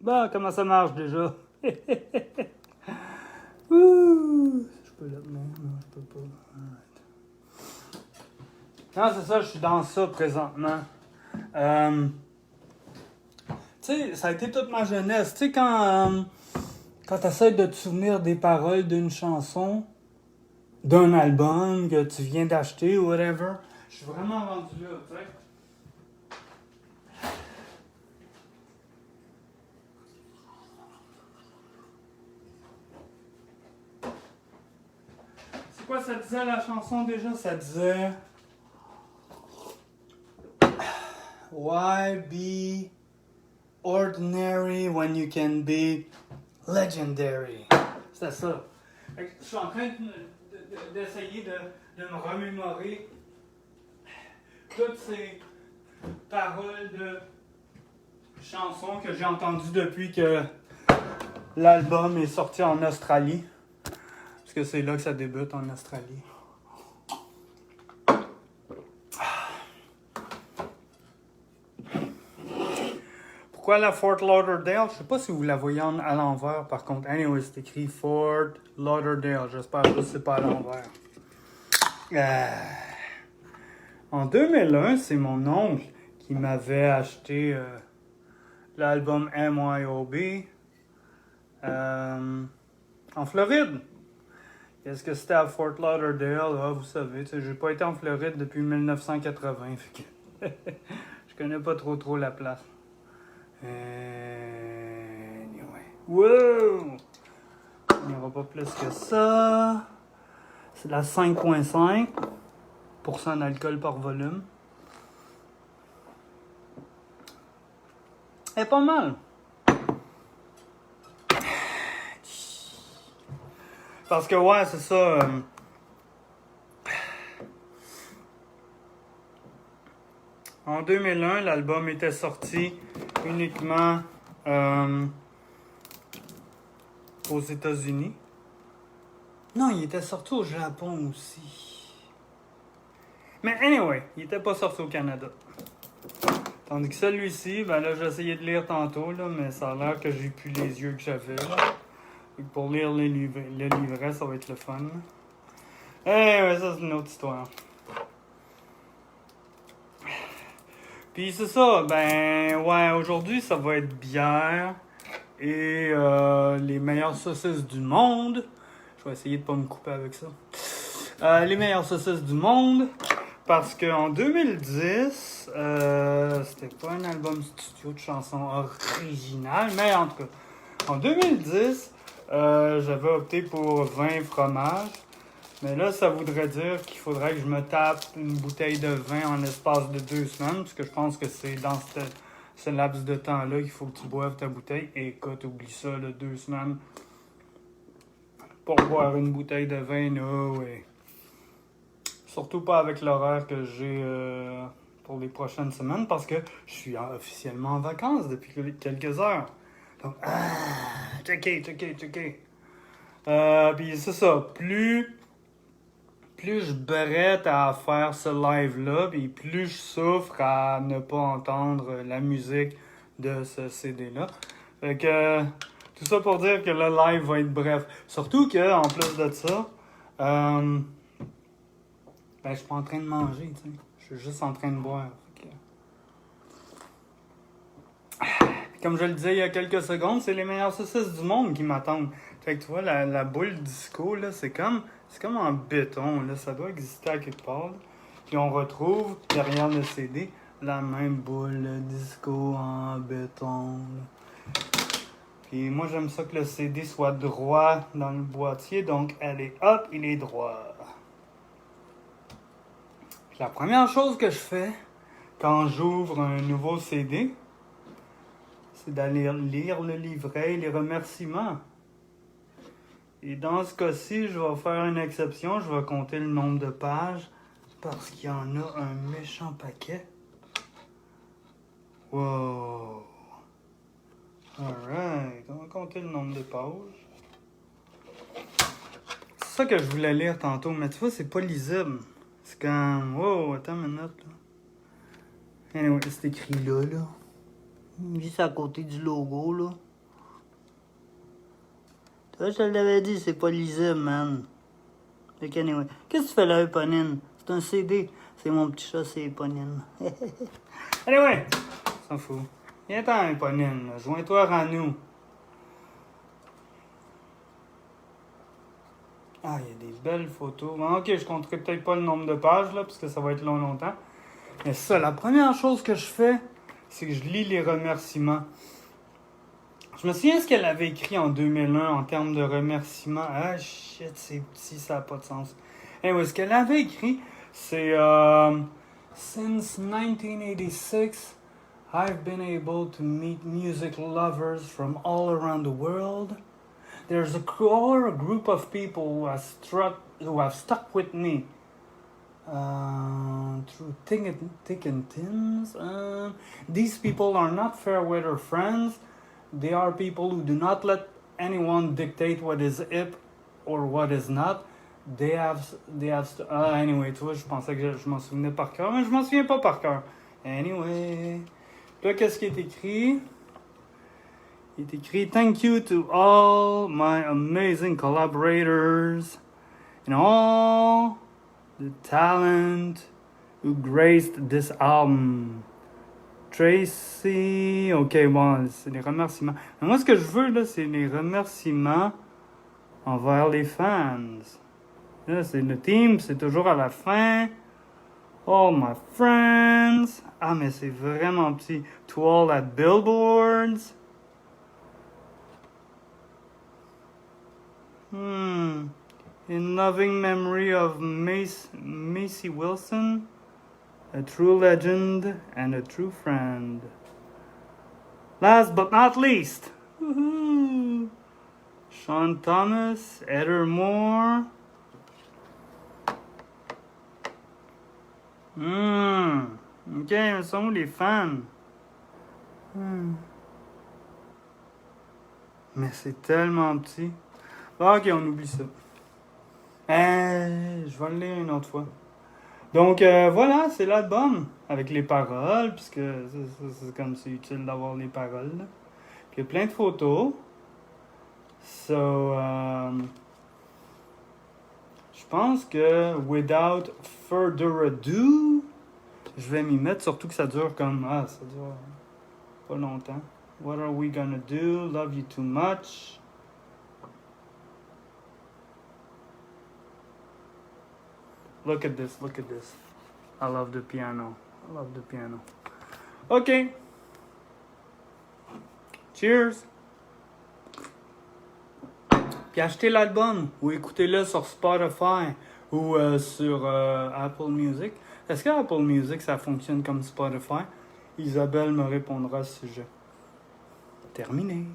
Bah, comment ça marche déjà? Ouh, je peux le tenir? Non, je peux pas. Non, c'est ça, je suis dans ça présentement. Tu sais, ça a été toute ma jeunesse. Tu sais, quand tu essaies de te souvenir des paroles d'une chanson, d'un album que tu viens d'acheter ou whatever, je suis vraiment rendu là, tu sais. C'est quoi ça disait la chanson déjà? Ça disait Why be ordinary when you can be legendary? C'était ça. Je suis en train d'essayer de me remémorer toutes ces paroles de chansons que j'ai entendues depuis que l'album est sorti en Australie. Parce que c'est là que ça débute en Australie. Pourquoi la Fort Lauderdale? Je sais pas si vous la voyez à l'envers par contre. Anyway, c'est écrit Fort Lauderdale. J'espère que c'est pas à l'envers. En 2001, c'est mon oncle qui m'avait acheté l'album MYOB en Floride. Est-ce que c'était à Fort Lauderdale? Ah, vous savez, j'ai pas été en Floride depuis 1980. Fait que je connais pas trop la place. Anyway. Wow! Il n'y aura pas plus que ça. C'est la 5,5% d'alcool par volume. Elle est pas mal. Parce que ouais, c'est ça. En 2001, l'album était sorti uniquement aux États-Unis. Non, il était sorti au Japon aussi. Mais anyway, il était pas sorti au Canada. Tandis que celui-ci, ben là, j'ai essayé de lire tantôt, là, mais ça a l'air que j'ai plus les yeux que j'avais. Là. Et pour lire le livret, ça va être le fun. Ouais, ça c'est une autre histoire. Puis c'est ça, ben ouais, aujourd'hui ça va être bière et les meilleures saucisses du monde. Je vais essayer de pas me couper avec ça. Les meilleures saucisses du monde. Parce qu'en 2010, c'était pas un album studio de chansons originales, mais en tout cas, en 2010, j'avais opté pour 20 fromages. Mais là, ça voudrait dire qu'il faudrait que je me tape une bouteille de vin en l'espace de 2 semaines, parce que je pense que c'est dans ce laps de temps-là qu'il faut que tu boives ta bouteille. Et écoute, oublie ça, là, 2 semaines pour boire une bouteille de vin, no way. Surtout pas avec l'horaire que j'ai pour les prochaines semaines, parce que je suis officiellement en vacances depuis quelques heures. Donc, checké. Puis c'est ça, plus je brette à faire ce live-là, puis plus je souffre à ne pas entendre la musique de ce CD-là. Fait que, tout ça pour dire que le live va être bref. Surtout que, en plus de ça, ben, je suis pas en train de manger, tu sais. Je suis juste en train de boire. Fait que... Comme je le disais il y a quelques secondes, c'est les meilleures saucisses du monde qui m'attendent. Fait que tu vois, la boule disco, là, c'est comme en béton, là. Ça doit exister à quelque part. Là. Puis on retrouve, derrière le CD, la même boule disco en béton. Là. Puis moi, j'aime ça que le CD soit droit dans le boîtier. Donc, allez, hop, il est droit. Puis la première chose que je fais quand j'ouvre un nouveau CD, c'est d'aller lire le livret et les remerciements. Et dans ce cas-ci, je vais faire une exception. Je vais compter le nombre de pages parce qu'il y en a un méchant paquet. Wow! Alright, on va compter le nombre de pages. C'est ça que je voulais lire tantôt, mais tu vois, c'est pas lisible. C'est comme... Wow, attends une minute, là. Anyway, c'est écrit là. Juste à côté du logo, là. Toi, je te l'avais dit, c'est pas lisible, man. Fait qu'anyway. Qu'est-ce que tu fais là, Éponine? C'est un CD. C'est mon petit chat, c'est Éponine. Anyway, s'en fout. Viens-t'en, Éponine. Joins-toi à nous. Ah, il y a des belles photos. Bon, ok, je compterai peut-être pas le nombre de pages, là, parce que ça va être longtemps. Mais ça, la première chose que je fais, c'est que je lis les remerciements. Je me souviens ce qu'elle avait écrit en 2001 en termes de remerciements. Ah, shit, c'est petit, ça n'a pas de sens. Anyway, ce qu'elle avait écrit, c'est Since 1986, I've been able to meet music lovers from all around the world. There's a core group of people who have stuck with me through thick and thins. These people are not fair weather friends. They are people who do not let anyone dictate what is hip or what is not. Anyway, tu vois, je pensais que je m'en souvenais par cœur, mais je m'en souviens pas par cœur. Anyway. Là, qu'est-ce qui est écrit? Il est écrit Thank you to all my amazing collaborators and all the talent who graced this album. Tracy, ok, bon, c'est les remerciements. Mais moi, ce que je veux, là, c'est les remerciements envers les fans. Là, c'est le team, c'est toujours à la fin. All my friends. Ah, mais c'est vraiment petit. To all at billboards. In loving memory of Macy Wilson, a true legend and a true friend. Last but not least, woohoo, Sean Thomas, Heather Moore. Ok, ils sont où les fans? Mais c'est tellement petit. Ok, on oublie ça. Je vais le lire une autre fois. Donc voilà, c'est l'album avec les paroles, puisque c'est comme c'est utile d'avoir les paroles. Là. Puis il y a plein de photos. So, je pense que without further ado, je vais m'y mettre, surtout que ça dure comme... Ah, ça dure pas longtemps. What are we gonna do? Love you too much. Look at this, look at this. I love the piano. I love the piano. OK. Cheers. Puis achetez l'album ou écoutez-le sur Spotify ou sur Apple Music. Est-ce que Apple Music, ça fonctionne comme Spotify? Isabelle me répondra à ce sujet. Terminé.